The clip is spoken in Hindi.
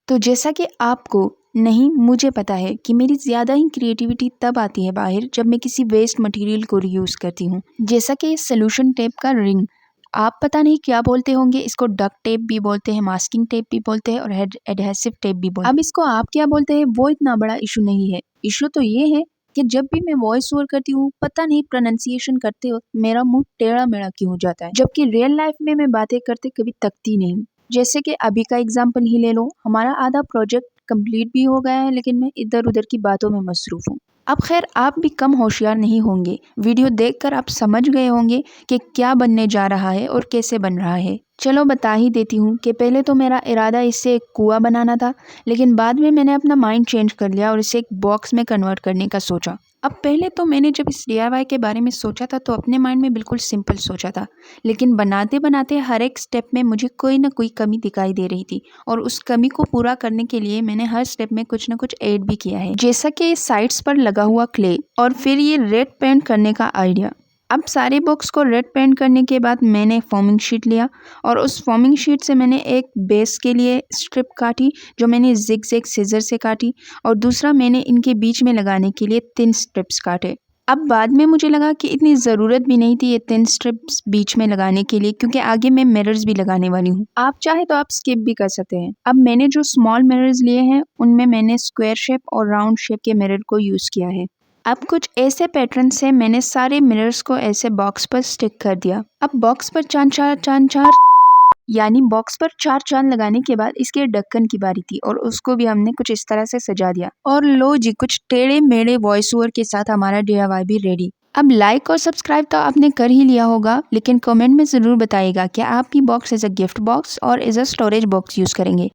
तो जैसा कि आपको नहीं मुझे पता है कि मेरी ज़्यादा ही क्रिएटिविटी तब आती है बाहर जब मैं किसी वेस्ट मटेरियल को रीयूज़ करती हूँ। जैसा कि इस सोल्यूशन टेप का रिंग, आप पता नहीं क्या बोलते होंगे, इसको डक्ट टेप भी बोलते हैं, मास्किंग टेप भी बोलते हैं और एडहेसिव टेप भी बोलते हैं। अब इसको आप क्या बोलते हैं वो इतना बड़ा इशू नहीं है। इशू तो ये है कि जब भी मैं वॉइस ओवर करती हूँ पता नहीं प्रोनाउंसिएशन करते वक्त मेरा मुंह टेढ़ा मेढ़ा क्यों हो जाता है, जबकि रियल लाइफ में मैं बातें करते कभी तकती नहीं। जैसे कि अभी का एग्जाम्पल ही ले लो, हमारा आधा प्रोजेक्ट कंप्लीट भी हो गया है लेकिन मैं इधर उधर की बातों में मसरूफ हूँ। अब खैर आप भी कम होशियार नहीं होंगे, वीडियो देखकर आप समझ गए होंगे कि क्या बनने जा रहा है और कैसे बन रहा है। चलो बता ही देती हूँ कि पहले तो मेरा इरादा इससे एक कुआं बनाना था, लेकिन बाद में मैंने अपना माइंड चेंज कर लिया और इसे एक बॉक्स में कन्वर्ट करने का सोचा। अब पहले तो मैंने जब इस DIY के बारे में सोचा था तो अपने माइंड में बिल्कुल सिंपल सोचा था, लेकिन बनाते बनाते हर एक स्टेप में मुझे कोई ना कोई कमी दिखाई दे रही थी और उस कमी को पूरा करने के लिए मैंने हर स्टेप में कुछ ना कुछ ऐड भी किया है, जैसा कि साइड्स पर लगा हुआ क्ले और फिर ये रेड पेंट करने का आइडिया। अब सारे बॉक्स को रेड पेंट करने के बाद मैंने फॉर्मिंग शीट लिया और उस फॉर्मिंग शीट से मैंने एक बेस के लिए स्ट्रिप काटी जो मैंने जिग-जैग सीजर से काटी और दूसरा मैंने इनके बीच में लगाने के लिए 3 स्ट्रिप्स काटे। अब बाद में मुझे लगा कि इतनी ज़रूरत भी नहीं थी ये 3 स्ट्रिप्स बीच में लगाने के लिए, क्योंकि आगे मैं मिरर्स भी लगाने वाली हूँ। आप चाहे तो आप स्किप भी कर सकते हैं। अब मैंने जो स्मॉल मिरर्स लिए हैं उनमें मैंने स्क्वायर शेप और राउंड शेप के मिरर को यूज़ किया है। अब कुछ ऐसे पैटर्न से मैंने सारे मिरर्स को ऐसे बॉक्स पर स्टिक कर दिया। अब बॉक्स पर चार यानी बॉक्स पर 4 चांद लगाने के बाद इसके ढक्कन की बारी थी और उसको भी हमने कुछ इस तरह से सजा दिया। और लो जी, कुछ टेढ़े मेढ़े वॉइस ओवर के साथ हमारा DIY भी रेडी। अब लाइक और सब्सक्राइब तो आपने कर ही लिया होगा, लेकिन कमेंट में ज़रूर बताइएगा कि आपकी box as a gift box और as a storage box use करेंगे।